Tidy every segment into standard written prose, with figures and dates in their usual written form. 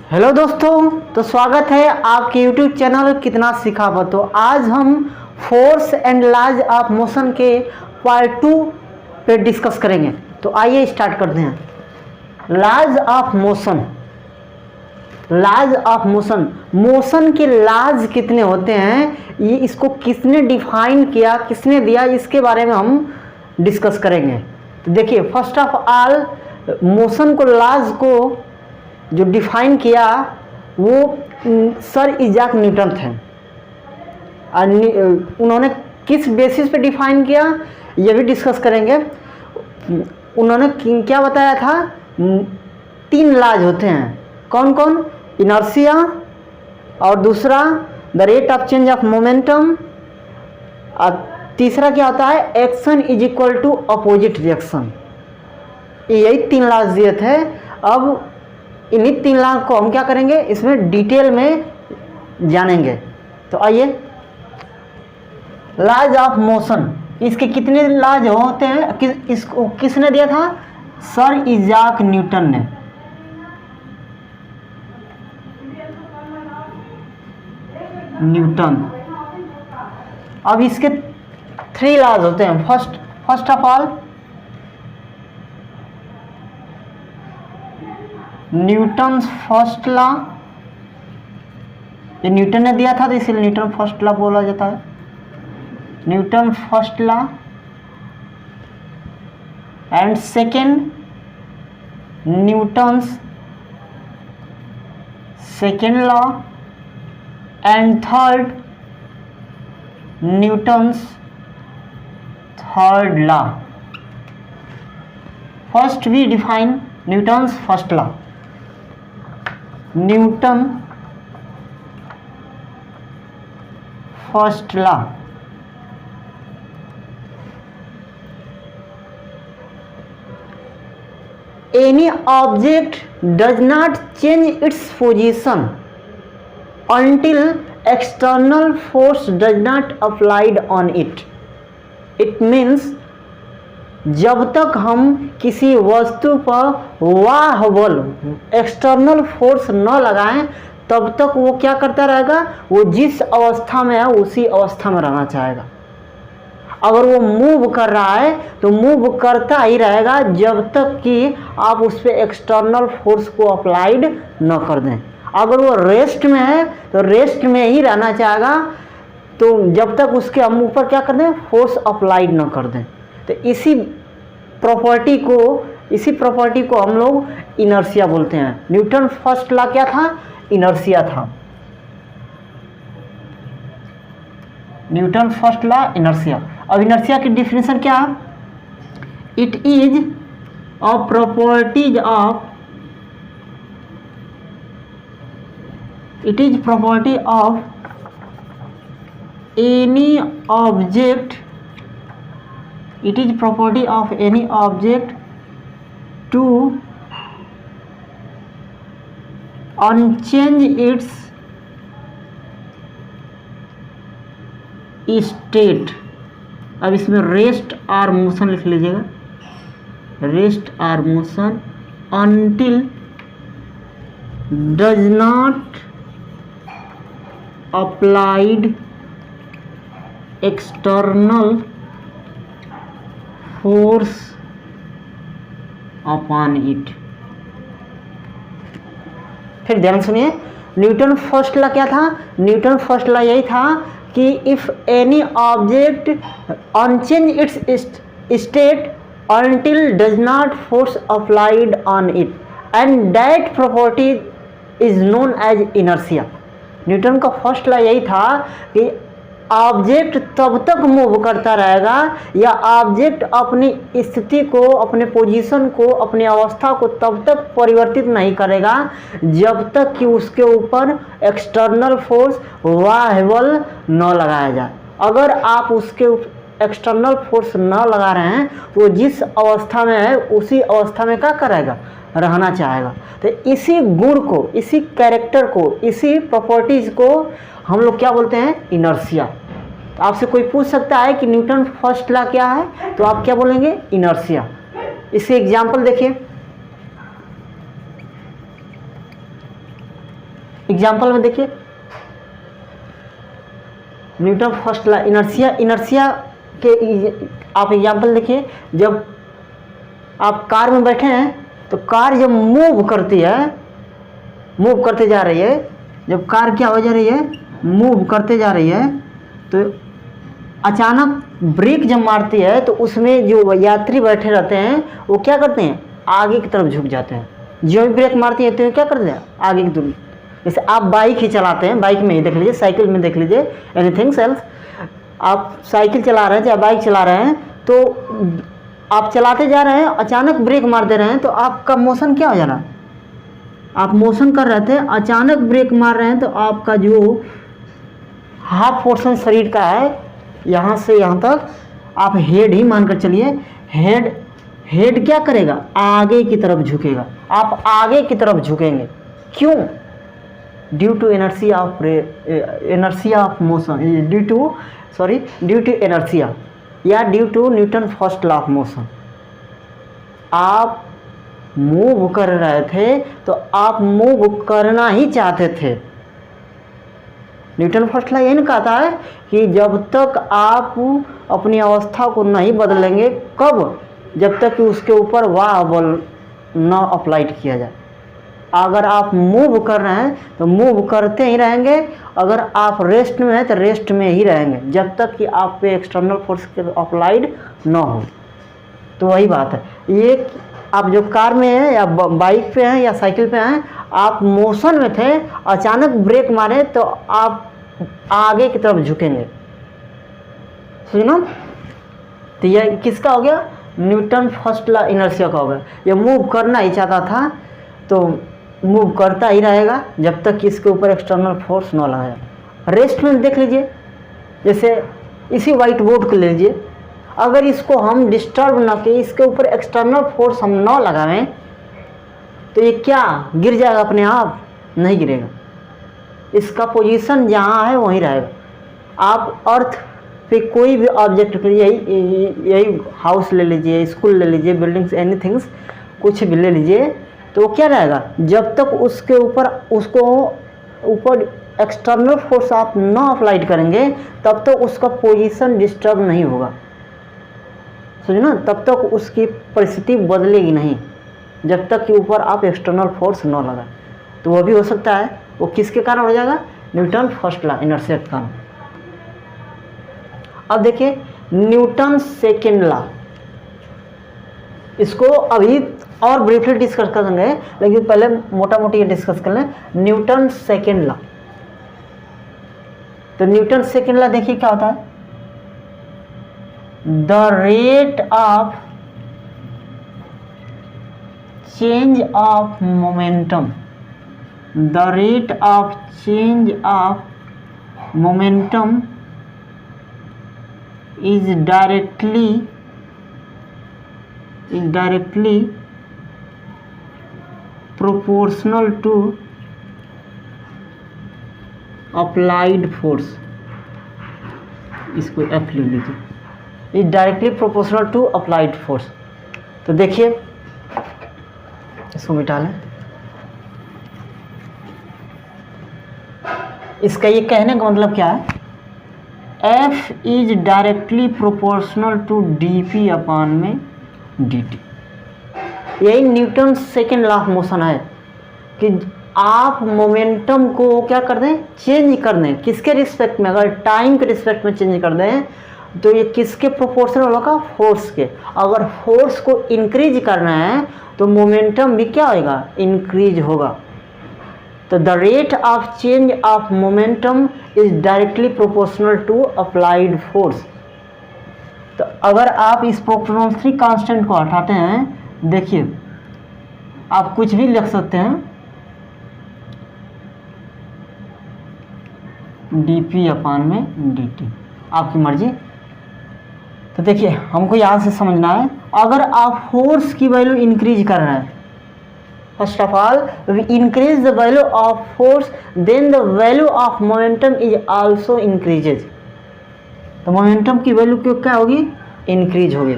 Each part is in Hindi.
हेलो दोस्तों, तो स्वागत है आपके यूट्यूब चैनल कितना सीखा। तो आज हम force and laws of motion के पार्ट 2 पे डिस्कस करेंगे। तो आइए स्टार्ट करते हैं। Laws of motion. Laws of motion, motion के लॉज कितने होते हैं, ये इसको किसने डिफाइन किया, किसने दिया, इसके बारे में हम डिस्कस करेंगे। तो देखिए, फर्स्ट ऑफ ऑल मोशन को, लॉज को जो डिफाइन किया वो सर इजाक न्यूटन थे। उन्होंने किस बेसिस पे डिफाइन किया ये भी डिस्कस करेंगे। उन्होंने क्या बताया था, 3 लॉज होते हैं। कौन कौन? इनर्शिया, और दूसरा the rate of change of momentum, और तीसरा क्या होता है, action is equal to opposite reaction. यही 3 लॉज दिए थे। अब इन्हीं 3 लॉज को हम क्या करेंगे, इसमें डिटेल में जानेंगे। तो आइए, लॉज ऑफ मोशन, इसके कितने लॉज होते हैं, इसको किसने दिया था? सर इजाक न्यूटन ने। न्यूटन। अब इसके 3 लॉज होते हैं। First of all Newton first law, ये न्यूटन ने दिया था तो इसीलिए न्यूटन फर्स्ट लॉ बोला जाता है। Newton first law, and second Newton's second law, and third Newton's third law. First we define Newton's first law. Newton first law, any object does not change its position until external force does not applied on it. It means जब तक हम किसी वस्तु पर बाह्य एक्सटर्नल फोर्स न लगाएं तब तक वो क्या करता रहेगा, वो जिस अवस्था में है उसी अवस्था में रहना चाहेगा। अगर वो मूव कर रहा है तो मूव करता ही रहेगा जब तक कि आप उस पर एक्सटर्नल फोर्स को अप्लाइड न कर दें। अगर वो रेस्ट में है तो रेस्ट में ही रहना चाहेगा, तो जब तक उसके हम ऊपर क्या कर दें, फोर्स अप्लाइड न कर दें। तो इसी प्रॉपर्टी को हम लोग इनर्शिया बोलते हैं। न्यूटन फर्स्ट लॉ क्या था? इनर्शिया था। Newton first law inertia. अब इनर्शिया की डिफिनेशन क्या है? It is a property of any object, it is property of any object to unchange its state। अब इसमें रेस्ट आर मोशन लिख लीजिएगा, rest R motion until does not applied external force upon it. फिर ध्यान सुनिए, न्यूटन फर्स्ट लॉ क्या था? न्यूटन फर्स्ट लॉ यही था कि if any object unchange its state until does not force applied on it and that property is known as inertia। Newton का फर्स्ट लॉ यही था कि ऑब्जेक्ट तब तक मूव करता रहेगा या ऑब्जेक्ट अपनी स्थिति को, अपने पोजीशन को, अपनी अवस्था को तब तक परिवर्तित नहीं करेगा जब तक कि उसके ऊपर एक्सटर्नल फोर्स वाह्यबल न लगाया जाए। अगर आप उसके एक्सटर्नल फोर्स न लगा रहे हैं तो जिस अवस्था में है उसी अवस्था में क्या करेगा, रहना चाहेगा। तो इसी गुण को, इसी कैरेक्टर को, इसी प्रॉपर्टीज को हम लोग क्या बोलते हैं, इनर्शिया। तो आपसे कोई पूछ सकता है कि न्यूटन फर्स्ट लॉ क्या है, तो आप क्या बोलेंगे, इनर्शिया। इसके एग्जाम्पल देखिए, एग्जाम्पल में देखिए, न्यूटन फर्स्ट लॉ इनर्शिया के आप एग्जाम्पल देखिए। जब आप कार में बैठे हैं तो कार जब मूव करती है, मूव करते जा रही है, जब कार क्या हो जा रही है, मूव करते जा रही है, तो अचानक ब्रेक जब मारती है तो उसमें जो यात्री बैठे रहते हैं वो क्या करते हैं, आगे की तरफ झुक जाते हैं। जो भी ब्रेक मारती है तो क्या करते हैं, आगे की तरफ। जैसे आप बाइक ही चलाते हैं, बाइक में ही देख लीजिए, साइकिल में देख लीजिए, एनीथिंग एल्स, आप साइकिल चला रहे हैं या बाइक चला रहे हैं तो आप चलाते जा रहे हैं, अचानक ब्रेक मार दे रहे हैं तो आपका मोशन क्या हो जा रहा है, आप मोशन कर रहे थे, अचानक ब्रेक मार रहे हैं तो आपका जो हाफ पोर्शन शरीर का है, यहाँ से यहाँ तक आप हेड ही मानकर चलिए, हेड क्या करेगा, आगे की तरफ झुकेगा, आप आगे की तरफ झुकेंगे। क्यों? Due to inertia of motion, due to inertia या due to Newton first law of motion. आप मूव कर रहे थे तो आप मूव करना ही चाहते थे। न्यूटन फर्स्ट लॉ यही कहता है कि जब तक आप अपनी अवस्था को नहीं बदलेंगे, कब, जब तक कि उसके ऊपर वाह बल न अप्लाइड किया जाए। अगर आप मूव कर रहे हैं तो मूव करते ही रहेंगे, अगर आप रेस्ट में हैं तो रेस्ट में ही रहेंगे जब तक कि आप पे एक्सटर्नल फोर्स के अप्लाइड न हो। तो वही बात है, ये आप जो कार में हैं या बाइक पे हैं या साइकिल पे हैं, आप मोशन में थे, अचानक ब्रेक मारे तो आप आगे की तरफ झुकेंगे। सुनो, तो यह किसका हो गया, न्यूटन फर्स्ट लॉ इनर्शिया का हो गया। ये मूव करना ही चाहता था तो मूव करता ही रहेगा जब तक कि इसके ऊपर एक्सटर्नल फोर्स न लगाया। रेस्ट में देख लीजिए, जैसे इसी वाइट बोर्ड को ले लीजिए, अगर इसको हम डिस्टर्ब ना कि इसके ऊपर एक्सटर्नल फोर्स हम न लगाएं तो ये क्या गिर जाएगा अपने आप? नहीं गिरेगा, इसका पोजीशन जहाँ है वहीं रहेगा। आप अर्थ पे कोई भी ऑब्जेक्ट, यही हाउस ले लीजिए, स्कूल ले लीजिए, बिल्डिंग्स, एनीथिंग्स, कुछ भी ले लीजिए, तो क्या रहेगा, जब तक उसके ऊपर एक्सटर्नल फोर्स आप न अप्लाइड करेंगे तब तक उसका पोजीशन डिस्टर्ब नहीं होगा। समझो ना, तब तक उसकी परिस्थिति बदलेगी नहीं जब तक कि ऊपर आप एक्सटर्नल फोर्स न लगाए। तो वो भी हो सकता है, वो किसके कारण हो जाएगा, न्यूटन फर्स्ट लॉ इनर्शिया के कारण। अब देखिए न्यूटन सेकेंड लॉ, इसको अभी और ब्रीफली डिस्कस करेंगे, लेकिन पहले मोटा मोटी ये डिस्कस कर लें। न्यूटन सेकेंड लॉ, तो न्यूटन सेकेंड लॉ देखिए क्या होता है, the rate of change of momentum, the rate of change of momentum is directly proportional to applied force। इसको F ले लीजिए, is directly proportional to applied force। तो देखिए इसको मिटा लें, इसका ये कहने का मतलब क्या है, F is directly proportional to dP upon में dt। यही Newton second law of motion है कि आप मोमेंटम को क्या कर दें, चेंज कर दें। किसके रिस्पेक्ट में? अगर टाइम के रिस्पेक्ट में चेंज कर दें तो ये किसके प्रोपोर्शनल होगा, फोर्स के। अगर फोर्स को इंक्रीज करना है तो मोमेंटम भी क्या होगा, इंक्रीज होगा। तो the rate of change of momentum is directly proportional to applied force. तो अगर आप इस प्रोपोर्शनल कांस्टेंट को हटाते हैं, देखिए आप कुछ भी लिख सकते हैं, dP अपान में dt, आपकी मर्जी। तो देखिए हमको यहाँ से समझना है, अगर आप फोर्स की वैल्यू इंक्रीज कर रहे हैं, first of all we increase the value of force, then the value of momentum is also increases। तो मोमेंटम की वैल्यू क्यों क्या होगी, इंक्रीज होगी।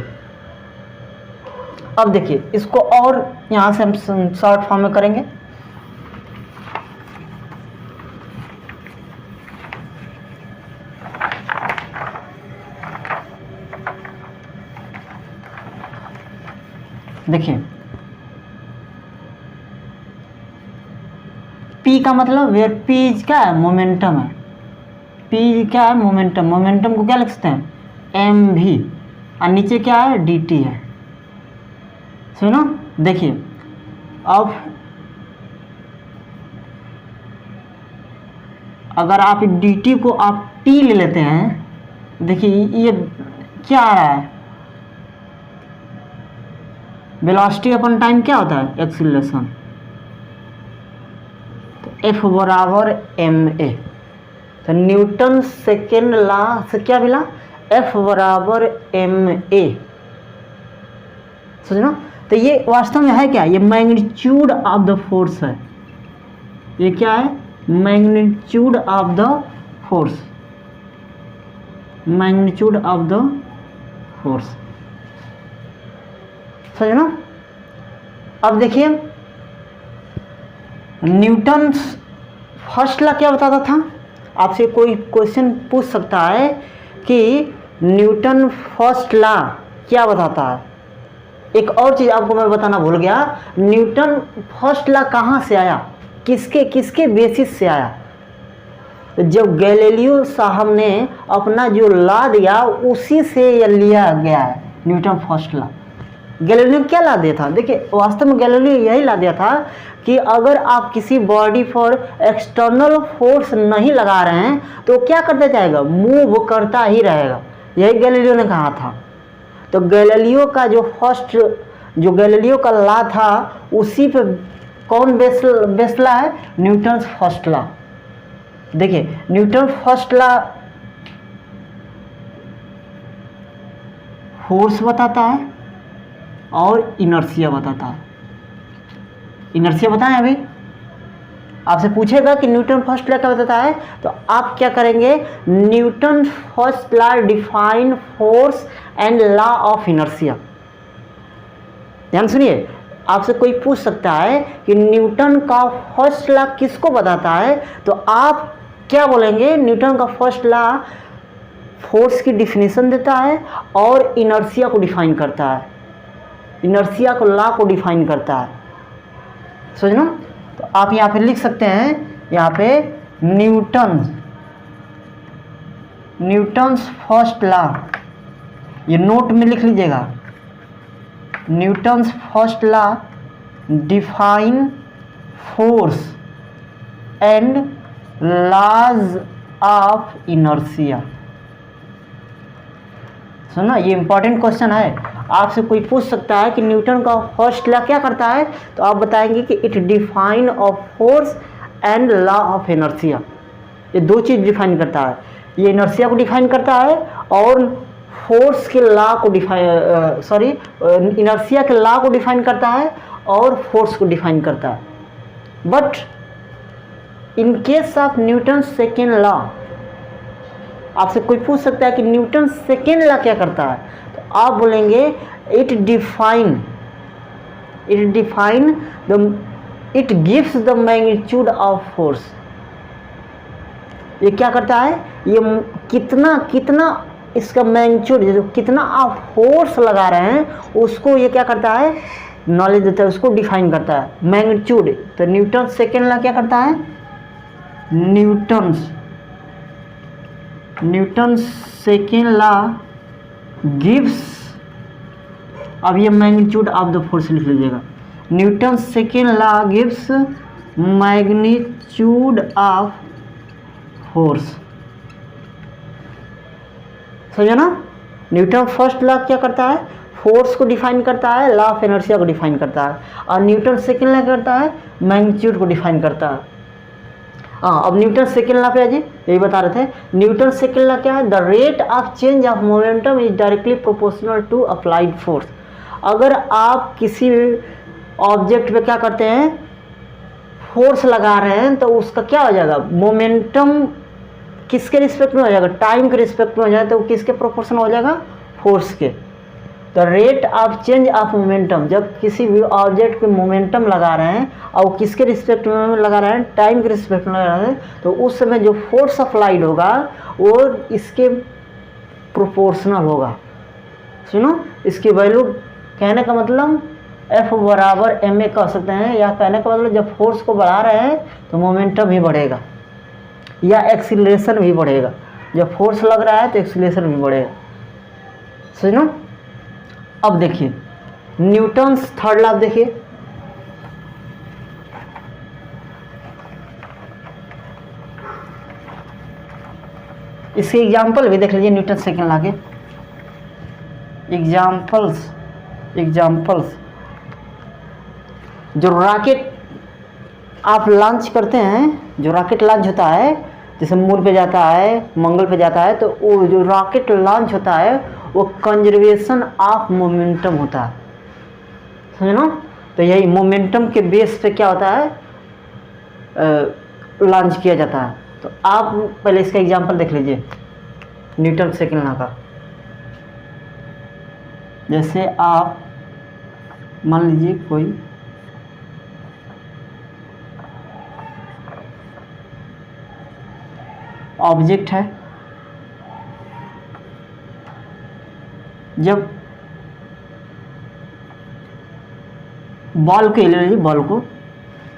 अब देखिए इसको और यहाँ से हम शॉर्ट फॉर्म में करेंगे। देखिए P का मतलब वेयर P इज क्या है, मोमेंटम है। P क्या है, मोमेंटम। मोमेंटम को क्या लिख सकते हैं, mv, और नीचे क्या है, dt है। सुनो देखिए, अब अगर आप dt को आप t ले लेते हैं, देखिए ये क्या आ रहा है, वेलोसिटी अपन टाइम क्या होता है, एक्सीलरेशन। तो F बराबर ma, तो न्यूटन सेकेंड लॉ से क्या मिला, F बराबर ma। समझना, तो ये वास्तव में है क्या, ये मैग्नीट्यूड ऑफ द फोर्स है। ये क्या है, magnitude of the force, magnitude of the force. समझना। अब देखिए न्यूटन फर्स्ट लॉ क्या बताता था, आपसे कोई क्वेश्चन पूछ सकता है कि न्यूटन फर्स्ट लॉ क्या बताता है। एक और चीज़ आपको मैं बताना भूल गया, न्यूटन फर्स्ट लॉ कहाँ से आया, किसके किसके बेसिस से आया। जब गैलीलियो साहब ने अपना जो लॉ दिया उसी से यह लिया गया है न्यूटन फर्स्ट लॉ। गैलीलियो क्या ला दिया था, देखिए वास्तव में गैलीलियो यही ला दिया था कि अगर आप किसी बॉडी पर एक्सटर्नल फोर्स नहीं लगा रहे हैं तो क्या करता जाएगा, मूव करता ही रहेगा। यही गैलीलियो ने कहा था। तो गैलीलियो का जो फर्स्ट, जो गैलीलियो का लॉ था उसी पे कौन बेस लॉ है, न्यूटन फर्स्ट लॉ। देखिए न्यूटन फर्स्ट लॉ फोर्स बताता है और इनर्शिया बताता है। इनर्शिया बताएं, अभी आपसे पूछेगा कि न्यूटन फर्स्ट लॉ क्या बताता है, तो आप क्या करेंगे, Newton first law define force and law of inertia. ध्यान सुनिए, आपसे कोई पूछ सकता है कि न्यूटन का फर्स्ट लॉ किसको बताता है, तो आप क्या बोलेंगे, न्यूटन का फर्स्ट लॉ फोर्स की डिफिनीशन देता है और इनर्शिया को डिफाइन करता है, इनर्शिया को लॉ को डिफाइन करता है। समझना। तो आप यहाँ पे लिख सकते हैं, यहाँ पे न्यूटन्स फर्स्ट लॉ, ये नोट में लिख लीजिएगा, Newton's first law define force and laws of inertia. सुनो, ये इंपॉर्टेंट क्वेश्चन है, आपसे कोई पूछ सकता है कि न्यूटन का फर्स्ट लॉ क्या करता है, तो आप बताएंगे कि it define of force and law of inertia. ये दो चीज़ डिफाइन करता है, ये इनर्शिया को डिफाइन करता है और फोर्स के लॉ को डिफाइन, सॉरी इनर्शिया के लॉ को डिफाइन करता है और फोर्स को डिफाइन करता है। But in case of Newton second law, आपसे कोई पूछ सकता है कि न्यूटन सेकेंड लॉ क्या करता है, तो आप बोलेंगे it gives the magnitude of force. ये क्या करता है, ये कितना इसका मैग्नीट्यूड, कितना आप फोर्स लगा रहे हैं उसको ये क्या करता है, नॉलेज देता है, उसको डिफाइन करता है, मैग्नीट्यूड। तो न्यूटन सेकेंड लॉ क्या करता है, न्यूटन सेकेंड लॉ गिव्स, अब ये मैग्नीट्यूड ऑफ द फोर्स लिख लीजिएगा, Newton second law gives magnitude of force. समझा ना। न्यूटन फर्स्ट लॉ क्या करता है, फोर्स को डिफाइन करता है, लॉ ऑफ इनर्शिया को डिफाइन करता है, और न्यूटन सेकेंड लॉ करता है, मैग्नीट्यूड को डिफाइन करता है। हाँ, अब न्यूटन सेकेंड लॉ पे आइए, यही बता रहे थे। न्यूटन सेकेंड लॉ क्या है, the rate of change of momentum is directly proportional to applied force. अगर आप किसी ऑब्जेक्ट पे क्या करते हैं, फोर्स लगा रहे हैं, तो उसका क्या हो जाएगा, मोमेंटम किसके रिस्पेक्ट में हो जाएगा, टाइम के रिस्पेक्ट में हो जाए, तो किसके प्रोपोर्शनल हो जाएगा, फोर्स के। तो rate of change of momentum, जब किसी भी ऑब्जेक्ट पे मोमेंटम लगा रहे हैं और किसके रिस्पेक्ट में लगा रहे हैं, टाइम के रिस्पेक्ट में लगा रहे हैं, तो उस समय जो फोर्स अप्लाइड होगा वो इसके प्रोपोर्शनल होगा। सुनो, इसकी वैल्यू, कहने का मतलब F बराबर ma कह सकते हैं, या कहने का मतलब जब फोर्स को बढ़ा रहे हैं तो मोमेंटम भी बढ़ेगा या एक्सीलरेशन भी बढ़ेगा। जब फोर्स लग रहा है तो एक्सीलरेशन भी बढ़ेगा, समझो। अब देखिए न्यूटन्स थर्ड लॉ देखिए, इसके एग्जाम्पल भी देख लीजिए न्यूटन सेकेंड लॉ के एग्जाम्पल्स। जो रॉकेट आप लॉन्च करते हैं, जो रॉकेट लॉन्च होता है, जैसे मून पे जाता है, मंगल पे जाता है, तो वो जो रॉकेट लॉन्च होता है वो कंजर्वेशन ऑफ मोमेंटम होता है, समझ लो। तो यही मोमेंटम के बेस पे क्या होता है, लॉन्च किया जाता है। तो आप पहले इसका एग्जांपल देख लीजिए न्यूटन सेकेंड लॉ का। जैसे आप मान लीजिए कोई ऑब्जेक्ट है, जब बॉल को ले लीजिए, बॉल को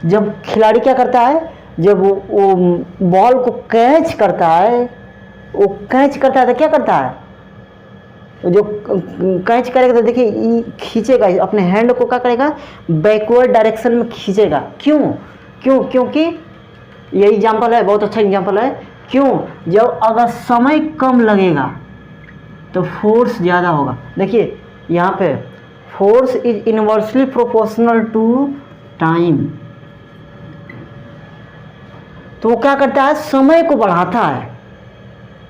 जब खिलाड़ी क्या करता है, जब वो बॉल को कैच करता है, वो कैच करता है तो क्या करता है, जो कैच करेगा तो देखिए खींचेगा अपने हैंड को, क्या करेगा, बैकवर्ड डायरेक्शन में खींचेगा। क्योंकि ये एग्जांपल है, बहुत अच्छा एग्जांपल है। क्यों, जब अगर समय कम लगेगा तो फोर्स ज़्यादा होगा। देखिए यहाँ पे force is inversely proportional to time, तो वो क्या करता है, समय को बढ़ाता है।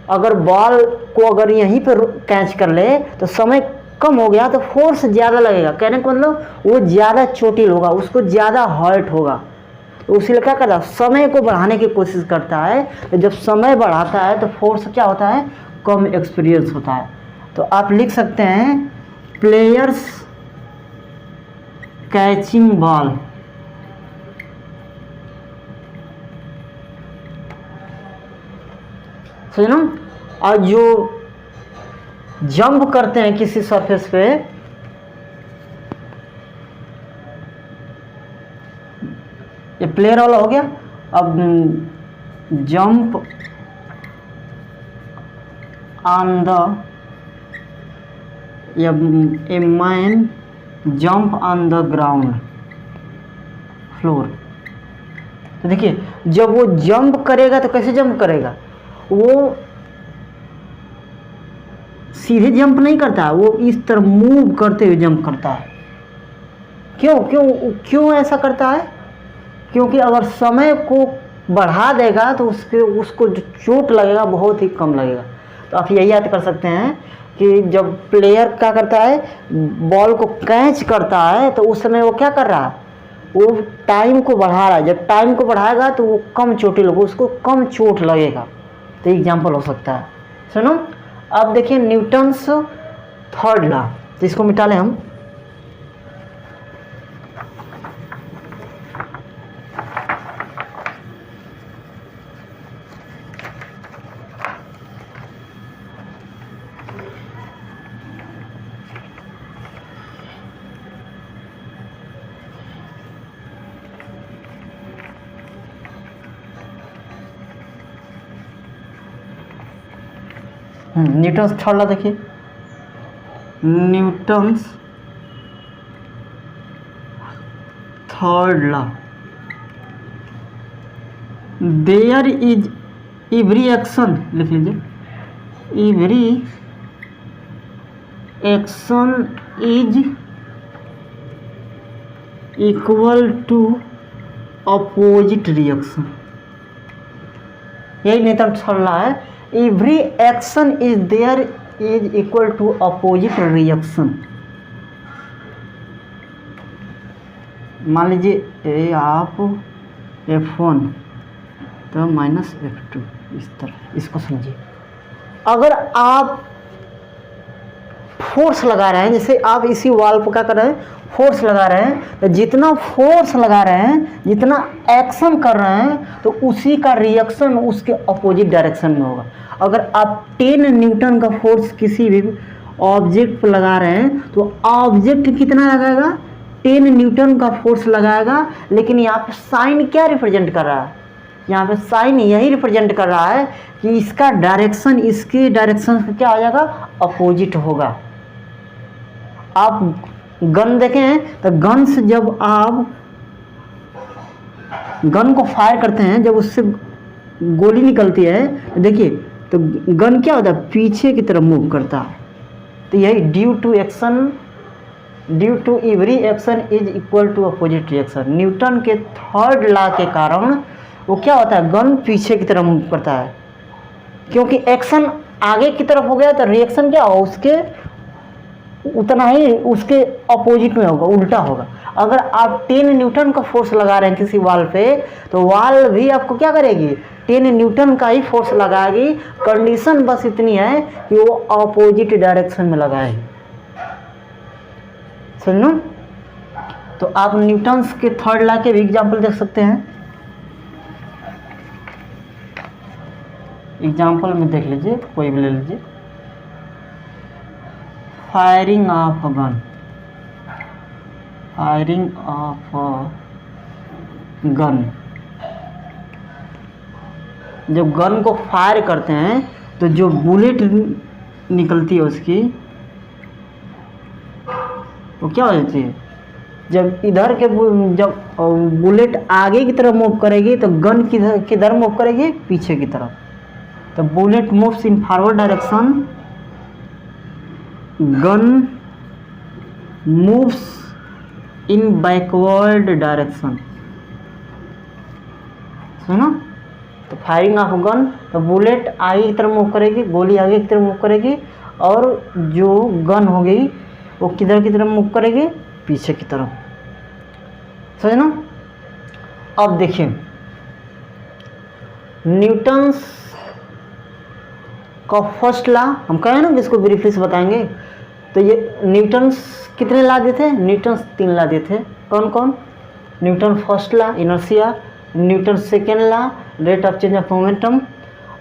अगर बॉल को अगर यहीं पर कैच कर ले तो समय कम हो गया तो फोर्स ज़्यादा लगेगा, कहने का मतलब वो ज़्यादा चोटिल होगा, उसको ज़्यादा हर्ट होगा। तो उसलिए क्या करता है, समय को बढ़ाने की कोशिश करता है। तो जब समय बढ़ाता है तो फोर्स क्या होता है, कम एक्सपीरियंस होता है। तो आप लिख सकते हैं प्लेयर्स कैचिंग बॉल, समझ ना। और जो जंप करते हैं किसी सरफेस पे, ये प्लेयर वाला हो गया। अब जंप ऑन द, या a man jump on the ground floor. तो देखिए जब वो जंप करेगा तो कैसे जंप करेगा, वो सीधे जंप नहीं करता, वो इस तरह मूव करते हुए जंप करता है। क्यों ऐसा करता है, क्योंकि अगर समय को बढ़ा देगा तो उसको जो चोट लगेगा बहुत ही कम लगेगा। तो आप यही याद कर सकते हैं कि जब प्लेयर क्या करता है, बॉल को कैच करता है, तो उस समय वो क्या कर रहा है, वो टाइम को बढ़ा रहा है। जब टाइम को बढ़ाएगा तो वो कम चोटिल होगा, उसको कम चोट लगेगा। तो एग्जाम्पल हो सकता है, सुनो। अब देखिए न्यूटन्स थर्ड लॉ, तो इसको मिटा लें हम। न्यूटन्स थर्ड लॉ देखिए, Newton's third law, there is every action, लिख लीजिए, every action is equal to opposite reaction. यही न्यूटन्स थर्ड लॉ है, every action is there is equal to opposite reaction. मान लीजिए आप F1 तो माइनस F2, इस तरह इसको समझिए। अगर आप फोर्स लगा रहे हैं, जैसे आप इसी वॉल पर क्या कर रहे हैं, फोर्स लगा रहे हैं, तो जितना फोर्स लगा रहे हैं, जितना एक्शन कर रहे हैं, तो उसी का रिएक्शन उसके अपोजिट डायरेक्शन में होगा। अगर आप 10 न्यूटन का फोर्स किसी भी ऑब्जेक्ट पर लगा रहे हैं तो ऑब्जेक्ट कितना लगाएगा, 10 न्यूटन का फोर्स लगाएगा, लेकिन यहाँ पे साइन क्या रिप्रेजेंट कर रहा है, यहाँ पे साइन यही रिप्रेजेंट कर रहा है कि इसका डायरेक्शन इसके डायरेक्शन से क्या हो जाएगा, अपोजिट होगा। आप गन देखें तो गन से जब आप गन को फायर करते हैं, जब उससे गोली निकलती है, देखिए तो गन क्या होता है, पीछे की तरफ मूव करता है। तो यही due to every action is equal to opposite reaction, Newton के थर्ड लॉ के कारण वो क्या होता है, गन पीछे की तरफ मूव करता है, क्योंकि एक्शन आगे की तरफ हो गया तो रिएक्शन क्या होगा, उसके उतना ही उसके अपोजिट में होगा, उल्टा होगा। अगर आप 10 न्यूटन का फोर्स लगा रहे हैं किसी वाल पे, तो वाल भी आपको क्या करेगी, 10 न्यूटन का ही फोर्स लगाएगी। कंडीशन बस इतनी है कि वो अपोजिट डायरेक्शन में लगाएगी, समझो। तो आप न्यूटन्स के थर्ड लॉ के भी एग्जाम्पल देख सकते हैं। एग्जाम्पल में देख लीजिए, कोई भी ले लीजिए। Firing of a gun, firing of a gun, जब गन को फायर करते हैं तो जो बुलेट निकलती है उसकी वो क्या हो जाती है, जब इधर के जब बुलेट आगे की तरफ मूव करेगी तो गन किधर मूव करेगी, पीछे की तरफ। तो bullet moves in forward direction, gun moves in backward direction, सुनो। तो फायरिंग ऑफ गन, तो बुलेट आगे की तरफ मूव करेगी, गोली आगे की तरफ मूव करेगी, और जो गन हो गई वो किधर की तरफ मूव करेगी, पीछे की तरफ, समझ ना। अब देखिए न्यूटन्स का फर्स्ट लॉ हम कहें ना, जिसको ब्रीफली से बताएंगे। तो ये न्यूटन्स कितने लॉ दिए थे, न्यूटन्स 3 लॉ दिए थे। कौन कौन, Newton first law inertia, Newton second law rate of change of momentum,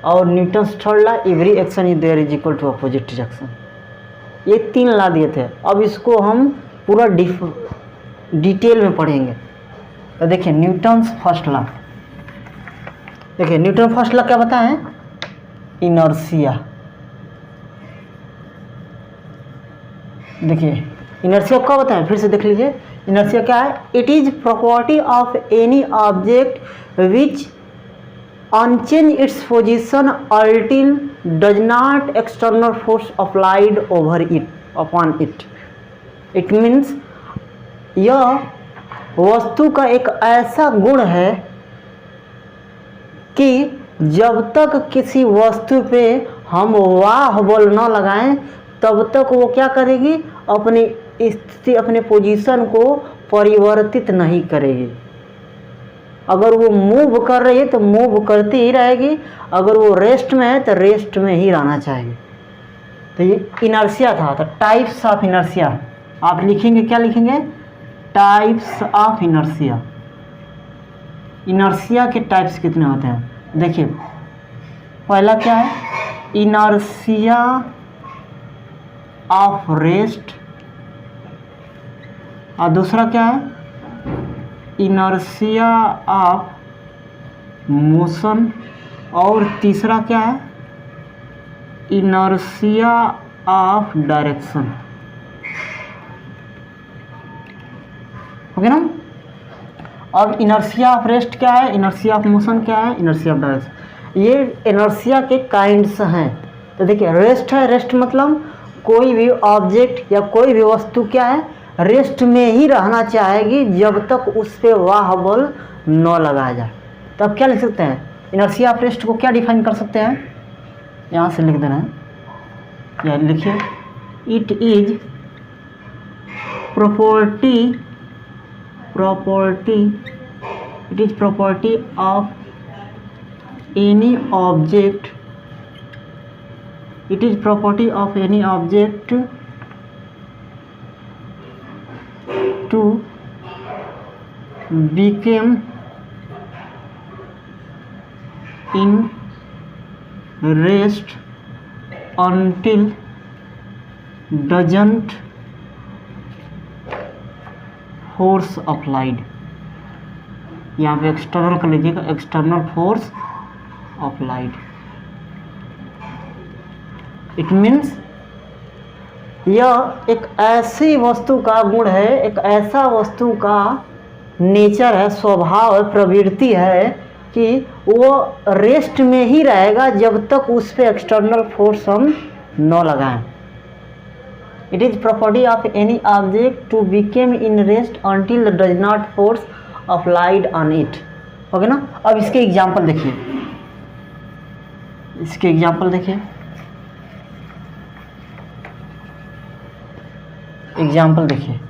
और Newton's third law every action is there is equal to opposite reaction. ये 3 लॉ दिए थे। अब इसको हम पूरा डिटेल में पढ़ेंगे। तो देखिए न्यूटन्स फर्स्ट लॉ, देखिए न्यूटन फर्स्ट लॉ क्या बताएं, इनर्शिया। देखिए इनर्शिया क्या बताएं, फिर से देख लीजिए। इनर्शिया क्या है, it is property of any object which unchange its position until does not external force applied over it upon it. It means यह वस्तु का एक ऐसा गुण है कि जब तक किसी वस्तु पे हम वाह बल न लगाएं तब तक वो क्या करेगी, अपनी स्थिति अपने पोजीशन को परिवर्तित नहीं करेगी। अगर वो मूव कर रही है तो मूव करती ही रहेगी, अगर वो रेस्ट में है तो रेस्ट में ही रहना चाहिए। तो ये इनर्शिया था। तो टाइप्स ऑफ इनर्शिया आप लिखेंगे, क्या लिखेंगे, टाइप्स ऑफ इनर्शिया। इनर्शिया के टाइप्स कितने होते हैं, देखिए पहला क्या है, इनर्शिया ऑफ रेस्ट, और दूसरा क्या है, इनर्शिया ऑफ मोशन, और तीसरा क्या है, इनर्शिया ऑफ डायरेक्शन। ओके ना। अब इनर्शिया ऑफ रेस्ट क्या है, इनर्शिया ऑफ मोशन क्या है, इनर्शिया ऑफ डायरेक्शन। ये इनर्शिया के काइंड्स हैं। तो देखिए रेस्ट है, रेस्ट मतलब कोई भी ऑब्जेक्ट या कोई भी वस्तु क्या है, रेस्ट में ही रहना चाहेगी जब तक उस पर वाह बल न लगाया जाए। तो अब क्या लिख सकते हैं, इनर्शिया ऑफ रेस्ट को क्या डिफाइन कर सकते हैं, यहाँ से लिख देना है, या लिखिए, it is property of any object, it is property of any object to become in rest until doesn't force applied, यहाँ पे एक्सटर्नल कर लीजिएगा, external force applied. It means यह एक ऐसी वस्तु का गुण है, एक ऐसा वस्तु का नेचर है, स्वभाव है, प्रवृत्ति है कि वो रेस्ट में ही रहेगा जब तक उस पर एक्सटर्नल फोर्स हम न लगाएं। It is property of any object to became in rest until does not force applied on it. Okay ना। अब इसके एग्जाम्पल देखिए, इसके एग्जाम्पल देखिए, एग्जाम्पल देखिए।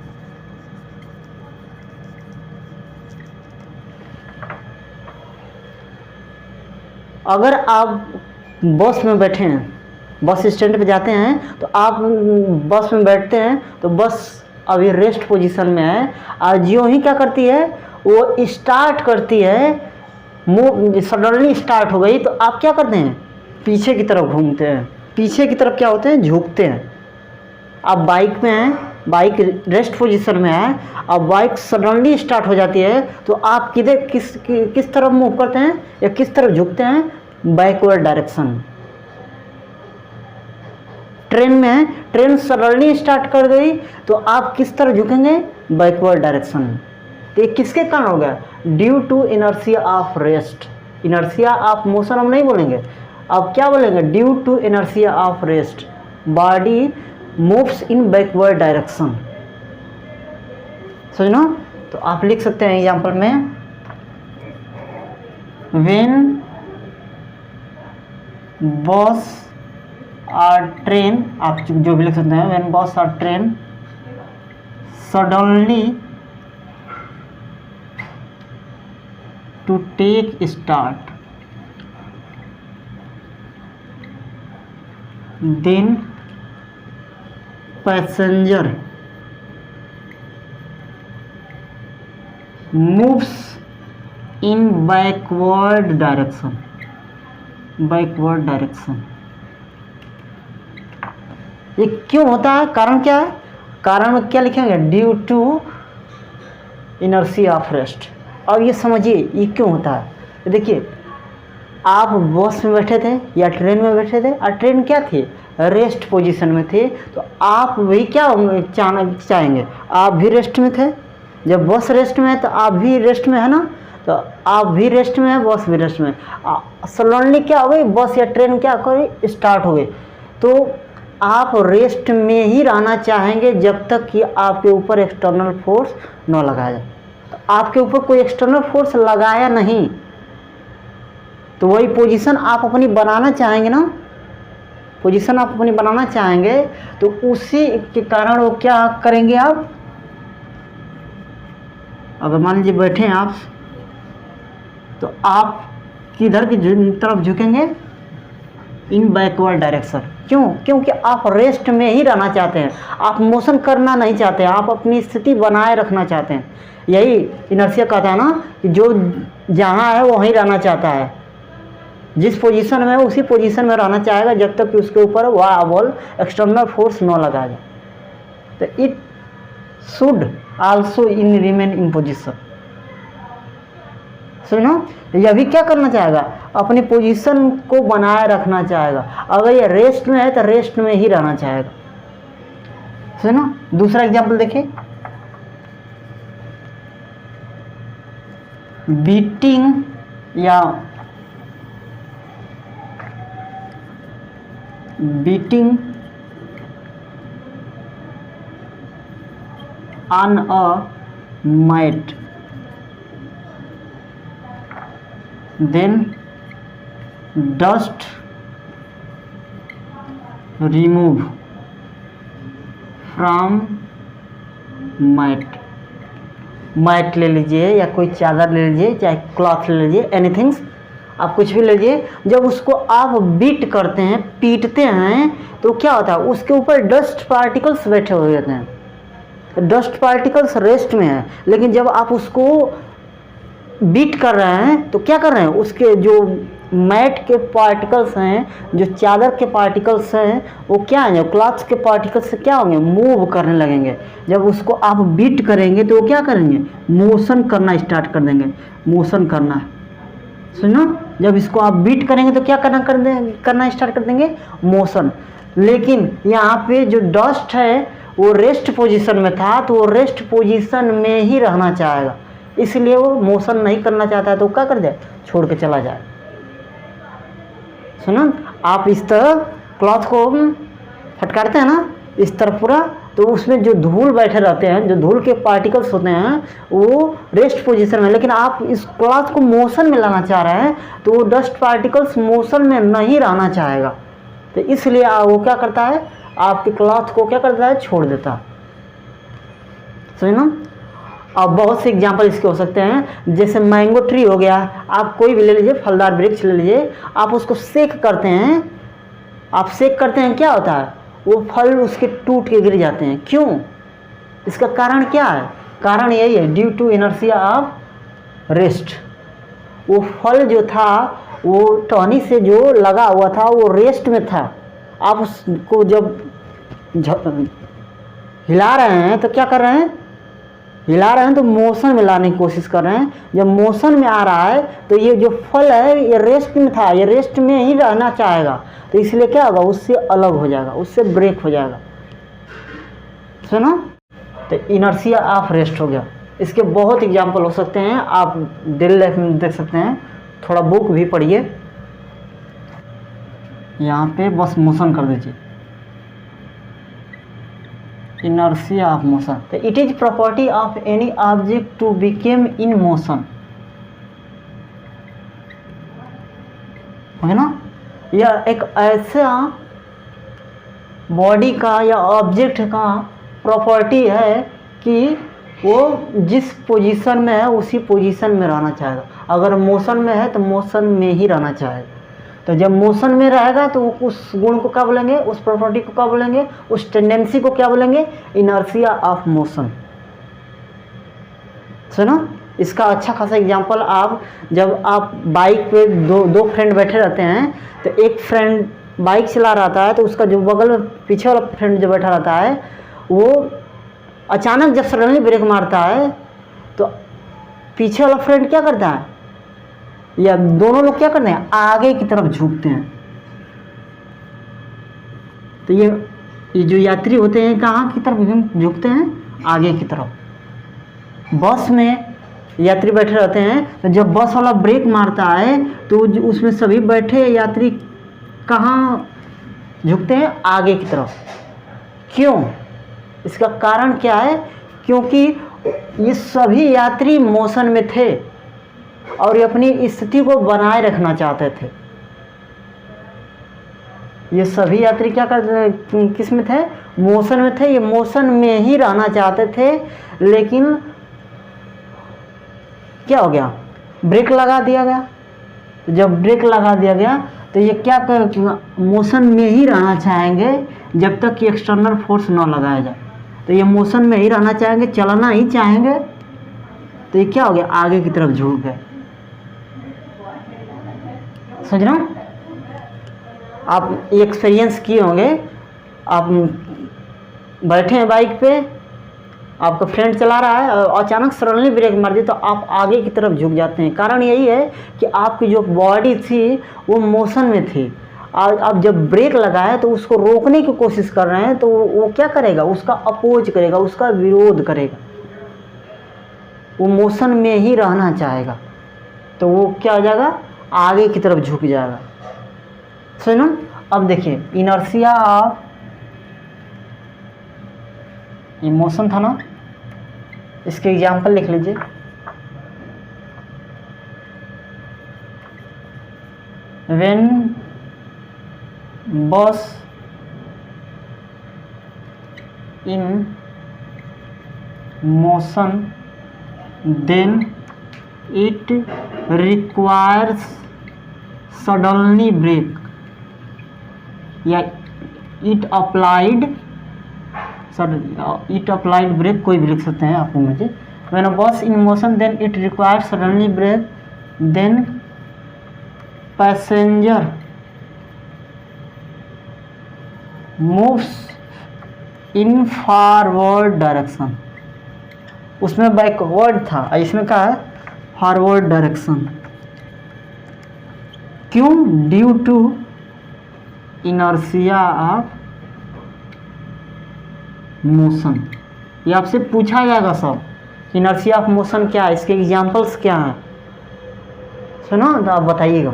अगर आप बस में बैठे हैं, बस स्टैंड पे जाते हैं, तो आप बस में बैठते हैं तो बस अभी रेस्ट पोजीशन में है, और जो ही क्या करती है वो स्टार्ट करती है, मूव सडनली स्टार्ट हो गई, तो आप क्या करते हैं, पीछे की तरफ घूमते हैं, पीछे की तरफ क्या होते हैं, झुकते हैं। आप बाइक में हैं, बाइक रेस्ट पोजीशन में है, अब बाइक सडनली स्टार्ट हो जाती है, तो आप किस तरफ मूव करते हैं या किस तरफ झुकते हैं, बैकवर्ड डायरेक्शन। ट्रेन में है, ट्रेन सडनली स्टार्ट कर गई तो आप किस तरफ झुकेंगे, बैकवर्ड डायरेक्शन। तो ये किसके कारण हो गया, due to inertia of rest. Inertia of motion हम नहीं बोलेंगे, अब क्या बोलेंगे, due to inertia of rest body moves in backward direction. समझना। तो आप लिख सकते हैं एग्जाम्पल में, व्हेन बस और ट्रेन, आप जो भी लिख सकते हैं, व्हेन बस और train suddenly to take start, then passenger moves in backward direction, backward direction। ये क्यों होता है, कारण क्या है, कारण क्या लिखेंगे, due to inertia of rest. अब ये समझिए ये क्यों होता है। देखिए आप बस में बैठे थे या ट्रेन में बैठे थे, और ट्रेन क्या थी, रेस्ट पोजीशन में थे, तो आप वही क्या चाहेंगे, आप भी रेस्ट में थे। जब बस रेस्ट में है तो आप भी रेस्ट में है ना, तो आप भी रेस्ट में है, बस भी रेस्ट में। सडनली क्या हो गई, बस या ट्रेन क्या करी, स्टार्ट हो गई, तो आप रेस्ट में ही रहना चाहेंगे जब तक कि आपके ऊपर एक्सटर्नल फोर्स न लगाया जाए। तो आपके ऊपर कोई एक्सटर्नल फोर्स लगाया नहीं, तो वही पोजीशन आप अपनी बनाना चाहेंगे ना, पोजीशन आप अपनी बनाना चाहेंगे, तो उसी के कारण वो क्या करेंगे आप, अगर मान लीजिए बैठे हैं आप, तो आप किधर की तरफ झुकेंगे, इन बैकवर्ड डायरेक्शन। क्यों, क्योंकि आप रेस्ट में ही रहना चाहते हैं, आप मोशन करना नहीं चाहते, आप अपनी स्थिति बनाए रखना चाहते हैं। यही इनर्शिया कहता है ना, कि जो जहाँ है वहीं रहना चाहता है, जिस पोजीशन में है उसी पोजीशन में रहना चाहेगा जब तक कि उसके ऊपर वाबल एक्सटर्नल फोर्स न लगाया जाए। तो it should also in remain in position. सुनो, यह भी क्या करना चाहेगा, अपनी पोजीशन को बनाए रखना चाहेगा। अगर ये रेस्ट में है तो रेस्ट में ही रहना चाहेगा। सुनो दूसरा एग्जाम्पल देखिए, बीटिंग या beating on a mat, then dust remove from mat। Mat ले लीजिए या कोई चादर ले लीजिए, चाहे क्लॉथ ले लीजिए, एनीथिंग्स आप कुछ भी ले लीजिए। जब उसको आप बीट करते हैं, पीटते हैं, तो क्या होता है, उसके ऊपर डस्ट पार्टिकल्स बैठे हुए होते हैं। डस्ट पार्टिकल्स रेस्ट में है, लेकिन जब आप उसको बीट कर रहे हैं तो क्या कर रहे हैं, उसके जो मैट के पार्टिकल्स हैं, जो चादर के पार्टिकल्स हैं, वो क्या है, क्लॉथ के पार्टिकल्स से क्या होंगे, मूव करने लगेंगे। जब उसको आप बीट करेंगे तो वो क्या करेंगे, मोशन करना स्टार्ट कर देंगे, मोशन करना। सुनो, जब इसको आप बीट करेंगे तो क्या करना स्टार्ट कर देंगे, मोशन। लेकिन यहाँ पे जो डस्ट है वो रेस्ट पोजीशन में था, तो वो रेस्ट पोजीशन में ही रहना चाहेगा, इसलिए वो मोशन नहीं करना चाहता है, तो क्या कर जाए, छोड़ के चला जाए। सुनो, आप इस तरह क्लॉथ को फटकारते हैं ना, इस तरह पूरा, तो उसमें जो धूल बैठे रहते हैं, जो धूल के पार्टिकल्स होते हैं, वो रेस्ट पोजीशन में, लेकिन आप इस क्लॉथ को मोशन में लाना चाह रहे हैं, तो वो डस्ट पार्टिकल्स मोशन में नहीं रहना चाहेगा, तो इसलिए वो क्या करता है, आपके क्लॉथ को क्या करता है, छोड़ देता है। समझना। अब बहुत से एग्जाम्पल इसके हो सकते हैं, जैसे मैंगो ट्री हो गया, आप कोई भी ले लीजिए, फलदार वृक्ष ले लीजिए, आप उसको सेक करते हैं, आप सेक करते हैं, क्या होता है, वो फल उसके टूट के गिर जाते हैं। क्यों, इसका कारण क्या है, कारण यही है, due to inertia of rest. वो फल जो था वो टहनी से जो लगा हुआ था वो रेस्ट में था, आप उसको जब हिला रहे हैं तो क्या कर रहे हैं, हिला रहे हैं तो मोशन में लाने की कोशिश कर रहे हैं। जब मोशन में आ रहा है तो ये जो फल है ये रेस्ट में था, ये रेस्ट में ही रहना चाहेगा, तो इसलिए क्या होगा, उससे अलग हो जाएगा, उससे ब्रेक हो जाएगा। सुनो, तो इनर्शिया ऑफ रेस्ट हो गया। इसके बहुत एग्जाम्पल हो सकते हैं, आप डेली लाइफ में देख सकते हैं, थोड़ा बुक भी पढ़िए। यहाँ पे बस मोशन कर दीजिए, इनर्शिया ऑफ मोशन। तो it is property of any object to became in motion, है ना। यह एक ऐसा बॉडी का या ऑब्जेक्ट का प्रॉपर्टी है कि वो जिस पोजीशन में है उसी पोजीशन में रहना चाहेगा। अगर मोशन में है तो मोशन में ही रहना चाहेगा। तो जब मोशन में रहेगा तो उस गुण को क्या बोलेंगे, उस प्रॉपर्टी को क्या बोलेंगे, उस टेंडेंसी को क्या बोलेंगे, इनर्शिया ऑफ मोशन। सुनो, इसका अच्छा खासा एग्जांपल, आप जब आप बाइक पे दो फ्रेंड बैठे रहते हैं, तो एक फ्रेंड बाइक चला रहा है, तो उसका जो बगल में पीछे वाला फ्रेंड जो बैठा रहता है, वो अचानक जब सडनली ब्रेक मारता है तो पीछे वाला फ्रेंड क्या करता है, या दोनों लोग क्या करते हैं, आगे की तरफ झुकते हैं। तो ये जो यात्री होते हैं कहाँ की तरफ झुकते हैं, आगे की तरफ। बस में यात्री बैठे रहते हैं, तो जब बस वाला ब्रेक मारता है तो उसमें सभी बैठे यात्री कहाँ झुकते हैं, आगे की तरफ। क्यों, इसका कारण क्या है, क्योंकि ये सभी यात्री मोशन में थे और ये अपनी स्थिति को बनाए रखना चाहते थे। ये सभी यात्री क्या करते, किस में थे, मोशन में थे, ये मोशन में ही रहना चाहते थे। लेकिन क्या हो गया, ब्रेक लगा दिया गया। जब ब्रेक लगा दिया गया तो ये क्या कर, मोशन में ही रहना चाहेंगे जब तक कि एक्सटर्नल फोर्स ना लगाया जाए। तो ये मोशन में ही रहना चाहेंगे, चलना ही चाहेंगे, तो ये क्या हो गया, आगे की तरफ झुक गए। समझ रहे हो, आप एक्सपीरियंस किए होंगे, आप बैठे हैं बाइक पे, आपका फ्रेंड चला रहा है और अचानक सडनली ब्रेक मार दी, तो आप आगे की तरफ झुक जाते हैं। कारण यही है कि आपकी जो बॉडी थी वो मोशन में थी, और अब जब ब्रेक लगा है तो उसको रोकने की कोशिश कर रहे हैं, तो वो क्या करेगा, उसका अपोज करेगा, उसका विरोध करेगा, वो मोशन में ही रहना चाहेगा, तो वो क्या हो जाएगा, आगे की तरफ झुक जाएगा। सुनो, अब देखिए इनर्शिया ऑफ इमोशन था ना, इसके एग्जाम्पल लिख लीजिए। When bus in motion then it requires suddenly brake, या इट अप्लाइड ब्रेक, कोई भी लिख सकते हैं आपको मुझे। When a bus in motion then it requires suddenly brake, then passenger moves in forward direction, उसमें बैकवर्ड था, इसमें क्या है फॉरवर्ड डायरेक्शन। क्यों? Due to inertia of motion. ये आपसे पूछा जाएगा सब, इनर्शिया ऑफ मोशन क्या है, इसके एग्जाम्पल्स क्या हैं, सुनो तो आप बताइएगा।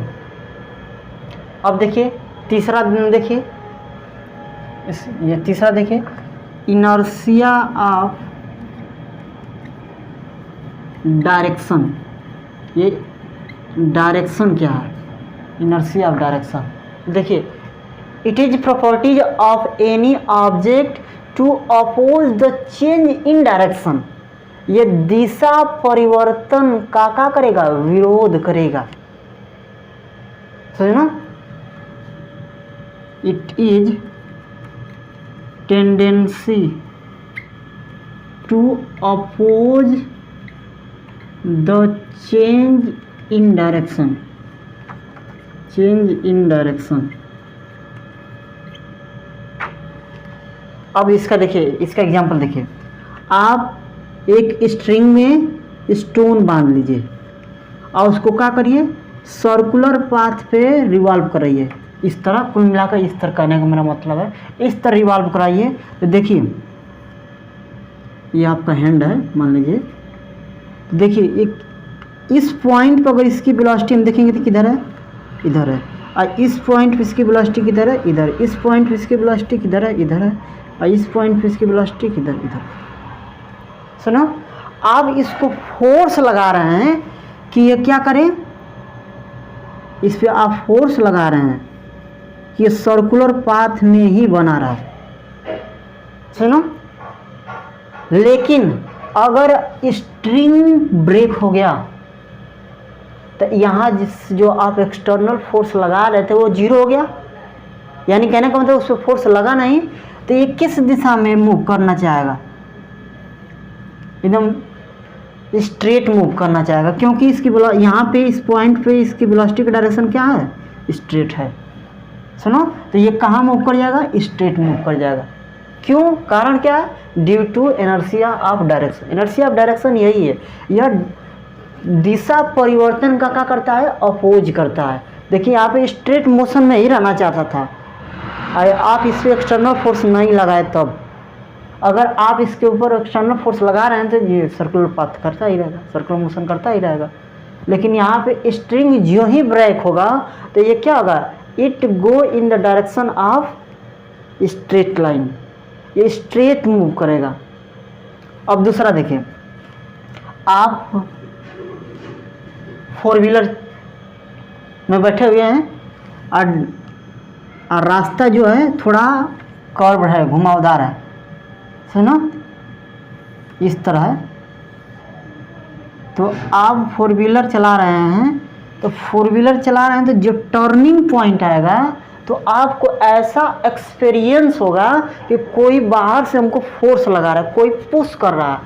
अब देखिए तीसरा देखिए, ये तीसरा देखिए, इनर्शिया ऑफ डायरेक्शन। ये डायरेक्शन क्या है, इनर्शिया ऑफ डायरेक्शन। देखिए, it is properties of any object to oppose the change in direction. ये दिशा परिवर्तन का करेगा, विरोध करेगा, समझे ना। It is tendency to oppose the change in direction, change in direction. अब इसका देखिए, इसका एग्जांपल देखिए, आप एक स्ट्रिंग में स्टोन बांध लीजिए और उसको क्या करिए, सर्कुलर पाथ पे रिवॉल्व कराइए, इस तरह कुल मिलाकर, इस तरह करने का मेरा मतलब है, इस तरह रिवॉल्व कराइए। तो देखिए ये आपका हैंड है मान लीजिए, तो देखिए एक इस पॉइंट पर अगर इसकी वेलोसिटी हम देखेंगे तो किधर है, इधर है, और इस पॉइंट पे इसकी वेलोसिटी किधर है, इधर, इस पॉइंट पे इसकी वेलोसिटी किधर है, इधर है, और इस पॉइंट पे इसकी वेलोसिटी किधर, इधर। सुनो, आप इसको फोर्स लगा रहे हैं कि ये क्या करें, इस पे आप फोर्स लगा रहे हैं कि ये सर्कुलर पाथ में ही बना रहा है, सुनो। लेकिन अगर स्ट्रिंग ब्रेक हो गया तो यहाँ जो आप एक्सटर्नल फोर्स लगा रहे थे वो जीरो हो गया, यानी कहने का मतलब उस पर फोर्स लगा नहीं, तो ये किस दिशा में मूव करना चाहेगा, एकदम स्ट्रेट मूव करना चाहेगा, क्योंकि इसकी यहाँ पे इस पॉइंट पे इसकी वेलोसिटी का डायरेक्शन क्या है, स्ट्रेट है। सुनो, तो ये कहाँ मूव कर जाएगा, स्ट्रेट मूव कर जाएगा। क्यों? कारण क्या है, due to inertia of direction. Inertia of direction यही है, यह दिशा परिवर्तन का क्या करता है, अपोज करता है। देखिए यहाँ पे स्ट्रेट मोशन में ही रहना चाहता था, आप इस पर एक्सटर्नल फोर्स नहीं लगाए तब, अगर आप इसके ऊपर एक्सटर्नल फोर्स लगा रहे हैं तो ये सर्कुलर पाथ करता ही रहेगा, सर्कुलर मोशन करता ही रहेगा। लेकिन यहाँ पे स्ट्रिंग जो ही ब्रेक होगा तो ये क्या होगा, it go in the direction of straight line, ये स्ट्रेट मूव करेगा। अब दूसरा देखिए, आप फोर व्हीलर में बैठे हुए हैं और रास्ता जो है थोड़ा कर्व है, घुमावदार है, सुनो इस तरह है। तो आप फोर व्हीलर चला रहे हैं, तो फोर व्हीलर चला रहे हैं तो जो टर्निंग पॉइंट आएगा तो आपको ऐसा एक्सपीरियंस होगा कि कोई बाहर से हमको फोर्स लगा रहा है, कोई पुश कर रहा है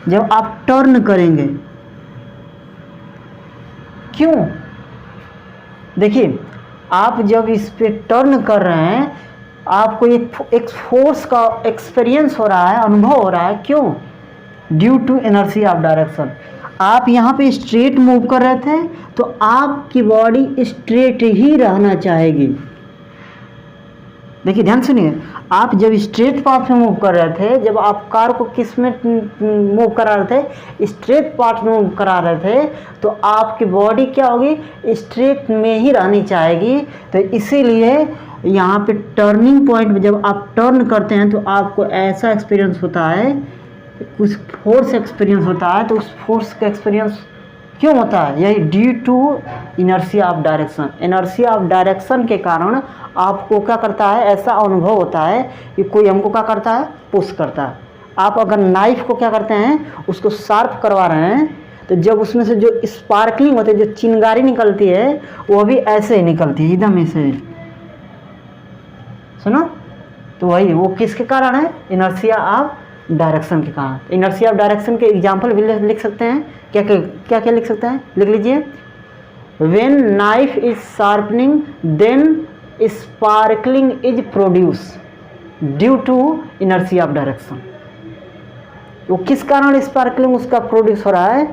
जब आप टर्न करेंगे। क्यों? देखिए आप जब इस पे टर्न कर रहे हैं आपको एक फोर्स का एक्सपीरियंस हो रहा है, अनुभव हो रहा है। क्यों? Due to inertia of direction. आप यहाँ पे स्ट्रेट मूव कर रहे थे तो आपकी बॉडी स्ट्रेट ही रहना चाहेगी। देखिए ध्यान सुनिए, आप जब स्ट्रेट पाथ में मूव कर रहे थे, जब आप कार को किस में मूव करा रहे थे, स्ट्रेट पाथ में मूव करा रहे थे, तो आपकी बॉडी क्या होगी, स्ट्रेट में ही रहनी चाहेगी। तो इसीलिए यहाँ पे टर्निंग पॉइंट में जब आप टर्न करते हैं तो आपको ऐसा एक्सपीरियंस होता है, कुछ फोर्स एक्सपीरियंस होता है। तो उस फोर्स का एक्सपीरियंस क्यों होता है, यही due to inertia of direction. Inertia of direction के कारण आपको क्या करता है, ऐसा अनुभव होता है कि कोई हमको क्या करता है, पुश करता है। आप अगर नाइफ को क्या करते हैं, उसको शार्प करवा रहे हैं, तो जब उसमें से जो स्पार्कलिंग होती है, जो चिंगारी निकलती है, वो भी ऐसे ही निकलती है, एकदम ऐसे ही। सुनो, तो वही वो किसके कारण है, इनर्शिया ऑफ डायरेक्शन के कारण। इनर्शिया ऑफ डायरेक्शन के एग्जाम्पल भी लिख सकते हैं। क्या क्या लिख सकते हैं, लिख लीजिए। when knife is sharpening then sparkling is produced due to inertia of direction। वो किस कारण स्पार्कलिंग उसका प्रोड्यूस हो रहा है,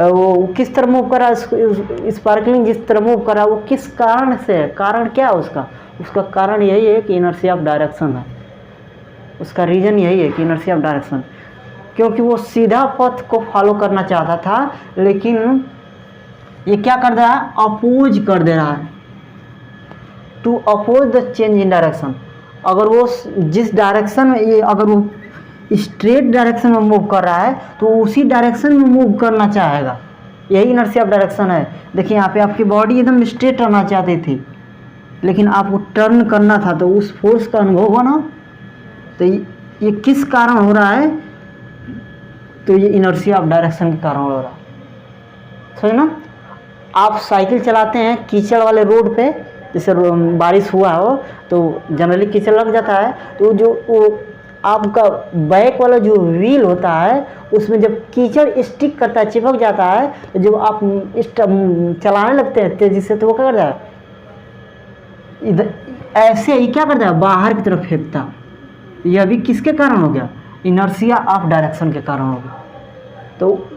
वो किस तरह मूव कर रहा है, स्पार्कलिंग जिस तरह मूव कर रहा है वो किस कारण से है, कारण क्या है उसका, उसका कारण यही है कि इनर्शिया ऑफ डायरेक्शन है, उसका रीजन यही है कि इनर्शिया ऑफ डायरेक्शन, क्योंकि वो सीधा पथ को फॉलो करना चाहता था लेकिन ये क्या कर रहा है, अपोज कर दे रहा है, to oppose the change in direction. अगर वो जिस डायरेक्शन में ये अगर वो स्ट्रेट डायरेक्शन में मूव कर रहा है तो उसी डायरेक्शन में मूव करना चाहेगा, यही इनर्शिया ऑफ डायरेक्शन है। देखिए यहाँ पे आपकी बॉडी एकदम स्ट्रेट रहना चाहती थी लेकिन आपको टर्न करना था तो उस फोर्स का अनुभव हुआ ना, तो ये किस कारण हो रहा है, तो ये इनर्शिया ऑफ डायरेक्शन के कारण हो रहा है। समझना, आप साइकिल चलाते हैं कीचड़ वाले रोड पे, जैसे बारिश हुआ हो तो जनरली कीचड़ लग जाता है, तो जो वो आपका बैक वाला जो व्हील होता है उसमें जब कीचड़ स्टिक करता है, चिपक जाता है, तो जब आप चलाने लगते हैं तेजी से तो वो क्या करता है, इधर ऐसे ही क्या करता है, बाहर की तरफ फेंकता। यह भी किसके कारण हो गया, इनर्शिया ऑफ डायरेक्शन के कारण हो गया। तो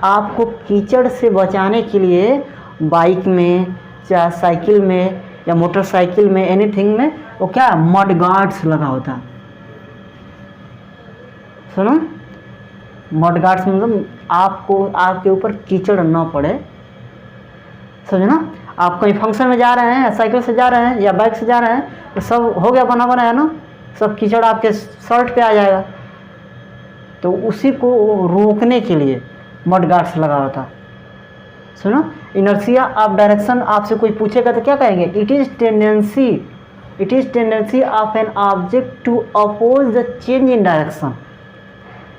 आपको कीचड़ से बचाने के लिए बाइक में चाहे साइकिल में या मोटरसाइकिल में एनीथिंग में वो क्या मड गार्ड्स लगा होता है। सुनो, मड गार्ड्स मतलब आपको आपके ऊपर कीचड़ न पड़े, समझना। आप कहीं फंक्शन में जा रहे हैं, साइकिल से जा रहे हैं या बाइक से जा रहे हैं तो सब हो गया बना बना है ना, सब कीचड़ आपके शर्ट पे आ जाएगा, तो उसी को रोकने के लिए मड गार्ड्स लगा हुआ था। सुनो, इनर्शिया ऑफ डायरेक्शन आपसे कोई पूछेगा तो क्या कहेंगे, it is tendency of an object to oppose the change in direction.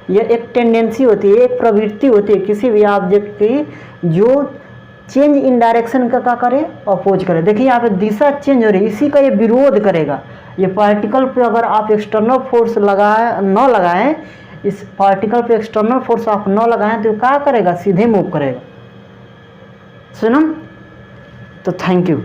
यह एक टेंडेंसी होती है, एक प्रवृत्ति होती है किसी भी ऑब्जेक्ट की जो चेंज इन डायरेक्शन का क्या करे, अपोज करे। देखिए यहाँ पे दिशा चेंज हो रही है, इसी का ये विरोध करेगा। ये पार्टिकल पे अगर आप एक्सटर्नल फोर्स न लगाएं, इस पार्टिकल पे एक्सटर्नल फोर्स आप न लगाएं तो क्या करेगा, सीधे मूव करेगा। सुनो, तो थैंक यू।